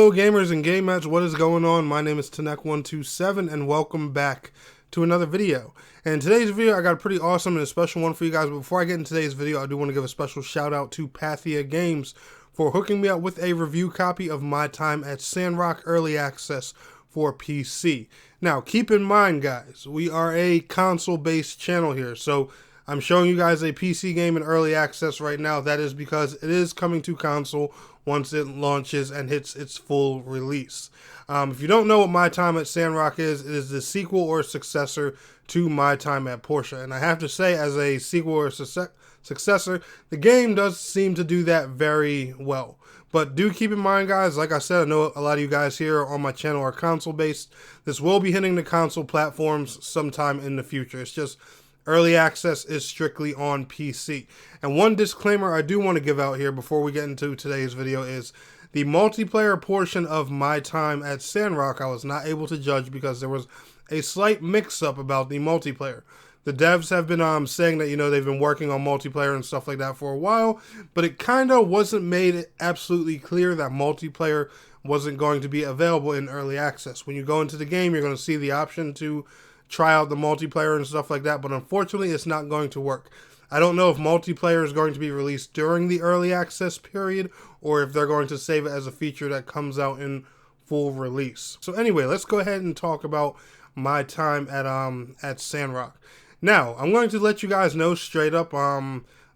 Hello gamers and game match, what is going on? My name is Tanek127 and welcome back to another video. And in today's video I got a pretty awesome and a special one for you guys, but before I get into today's video I do want to give a special shout out to Pathia Games for hooking me up with a review copy of my time at Sandrock Early Access for PC. Now keep in mind guys, we are a console based channel here, so I'm showing you guys a PC game in early access right now. That is because it is coming to console once it launches and hits its full release. If you don't know what My Time at Sandrock is, it is the sequel or successor to My Time at Portia. And I have to say, as a sequel or successor, the game does seem to do that very well. But do keep in mind, guys, like I said, I know a lot of you guys here on my channel are console-based. This will be hitting the console platforms sometime in the future. It's just early access is strictly on PC. And one disclaimer I do want to give out here before we get into today's video is the multiplayer portion of My Time at Sandrock I was not able to judge because there was a slight mix-up about the multiplayer. The devs have been saying that, you know, they've been working on multiplayer and stuff like that for a while, but it kind of wasn't made absolutely clear that multiplayer wasn't going to be available in early access. When you go into the game, you're going to see the option to try out the multiplayer and stuff like that, but unfortunately it's not going to work. I don't know if multiplayer is going to be released during the early access period or if they're going to save it as a feature that comes out in full release. So anyway, let's go ahead and talk about My Time at Sandrock. Now, I'm going to let you guys know straight up,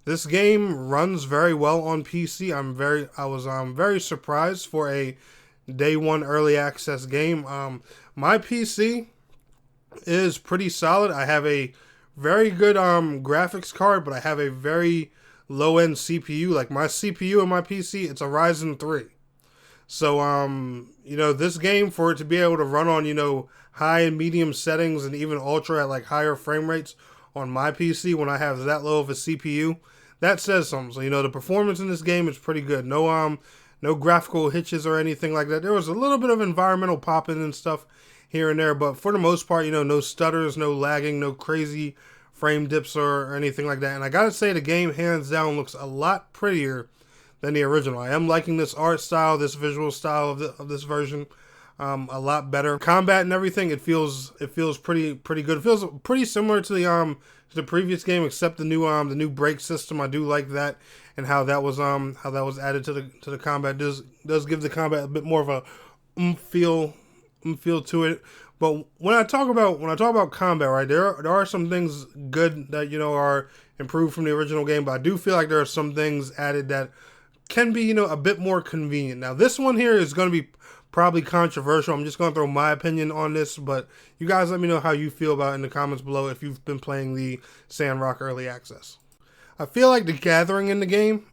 this game runs very well on PC. I was very surprised for a day one early access game. My PC is pretty solid. I have a very good graphics card, but I have a very low-end CPU. Like my CPU in my PC, it's a Ryzen 3. So you know, this game, for it to be able to run on, you know, high and medium settings and even ultra at like higher frame rates on my PC when I have that low of a CPU, that says something. So, you know, the performance in this game is pretty good. No graphical hitches or anything like that. There was a little bit of environmental popping and stuff here and there, but for the most part, you know, no stutters, no lagging, no crazy frame dips or anything like that. And I gotta say, the game hands down looks a lot prettier than the original. I am liking this art style, this visual style of this version a lot better. Combat and everything, it feels pretty good. It feels pretty similar to the previous game, except the new brake system. I do like that, and how that was added to the combat. Does give the combat a bit more of a feel to it. But when I talk about combat, right, there are some things good that, you know, are improved from the original game, but I do feel like there are some things added that can be, you know, a bit more convenient. Now this one here is going to be probably controversial. I'm just going to throw my opinion on this, but you guys let me know how you feel about it in the comments below if you've been playing the Sandrock Early Access. I feel like the gathering in the game,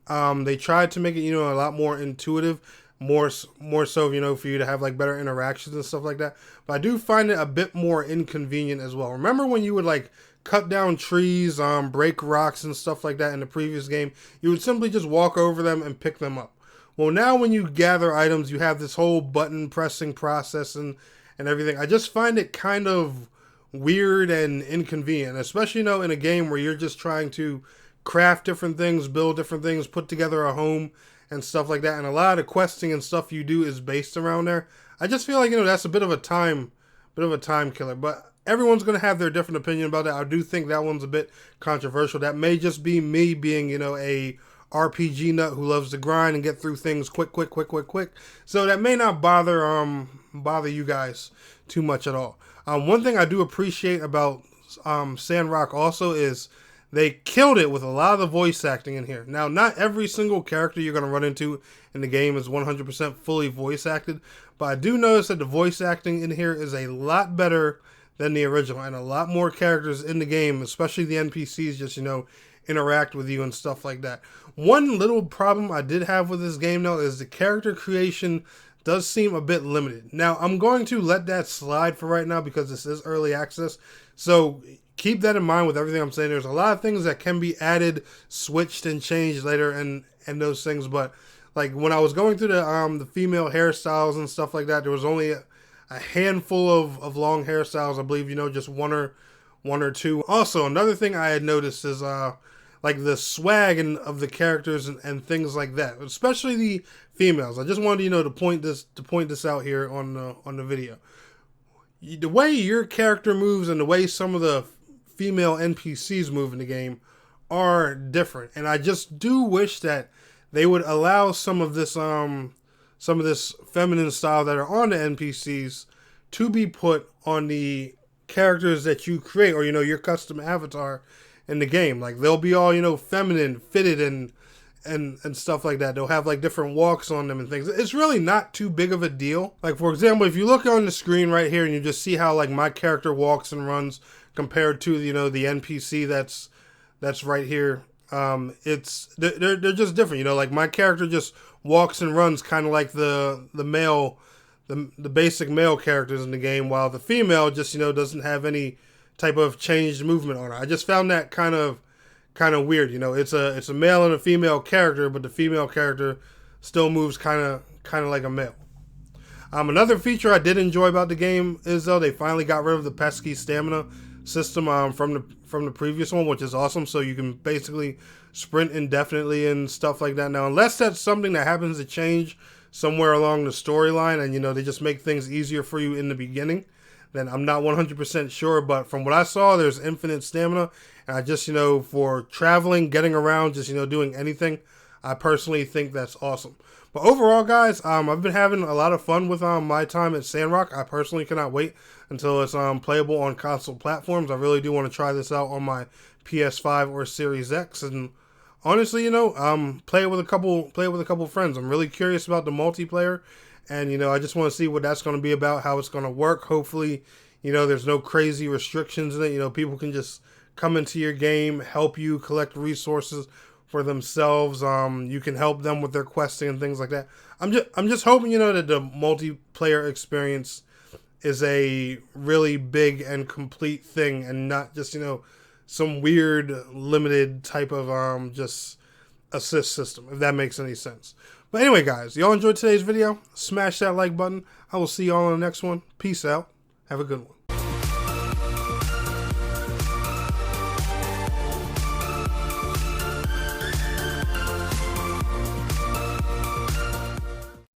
they tried to make it, you know, a lot more intuitive, more so, you know, for you to have like better interactions and stuff like that. But I do find it a bit more inconvenient as well. Remember when you would like cut down trees, break rocks and stuff like that in the previous game? You would simply just walk over them and pick them up. Well, now when you gather items, you have this whole button pressing process and everything. I just find it kind of weird and inconvenient, especially, you know, in a game where you're just trying to craft different things, build different things, put together a home and stuff like that. And a lot of the questing and stuff you do is based around there. I just feel like, you know, that's a bit of a time killer. But everyone's going to have their different opinion about it. I do think that one's a bit controversial. That may just be me being, you know, a RPG nut who loves to grind and get through things quick. So that may not bother you guys too much at all. One thing I do appreciate about Sandrock also is they killed it with a lot of the voice acting in here. Now, not every single character you're going to run into in the game is 100% fully voice acted, but I do notice that the voice acting in here is a lot better than the original, and a lot more characters in the game, especially the NPCs, just, you know, interact with you and stuff like that. One little problem I did have with this game, though, is the character creation does seem a bit limited. Now, I'm going to let that slide for right now because this is early access, so keep that in mind with everything I'm saying. There's a lot of things that can be added, switched, and changed later, and those things. But like when I was going through the female hairstyles and stuff like that, there was only a handful of long hairstyles. I believe, you know, just one or two. Also, another thing I had noticed is like the swag of the characters and things like that, especially the females. I just wanted, you know, to point this out here on the video. The way your character moves and the way some of the female NPCs move in the game are different, and I just do wish that they would allow some of this feminine style that are on the NPCs to be put on the characters that you create, or, you know, your custom avatar in the game. Like, they'll be all, you know, feminine, fitted, and stuff like that. They'll have like different walks on them and things. It's really not too big of a deal. Like, for example, if you look on the screen right here and you just see how like my character walks and runs compared to, you know, the NPC that's right here, they're just different. You know, like my character just walks and runs kind of like the basic male characters in the game, while the female just, you know, doesn't have any type of changed movement on her. I just found that kind of weird. You know, it's a male and a female character, but the female character still moves kind of like a male. Another feature I did enjoy about the game is, though, they finally got rid of the pesky stamina system from the previous one, which is awesome. So you can basically sprint indefinitely and stuff like that now, unless that's something that happens to change somewhere along the storyline, and, you know, they just make things easier for you in the beginning. Then I'm not 100% sure, but from what I saw, there's infinite stamina, and I just, you know, for traveling, getting around, just, you know, doing anything, I personally think that's awesome. But overall, guys, I've been having a lot of fun with my time at Sandrock. I personally cannot wait until it's playable on console platforms. I really do want to try this out on my PS5 or Series X, and honestly, you know, play it with a couple friends. I'm really curious about the multiplayer, and, you know, I just want to see what that's going to be about, how it's going to work. Hopefully, you know, there's no crazy restrictions in it. You know, people can just come into your game, help you collect resources for themselves. You can help them with their questing and things like that. I'm just hoping, you know, that the multiplayer experience is a really big and complete thing, and not just, you know, some weird limited type of just assist system, if that makes any sense. But anyway, guys, y'all enjoyed today's video? Smash that like button. I will see y'all on the next one. Peace out. Have a good one.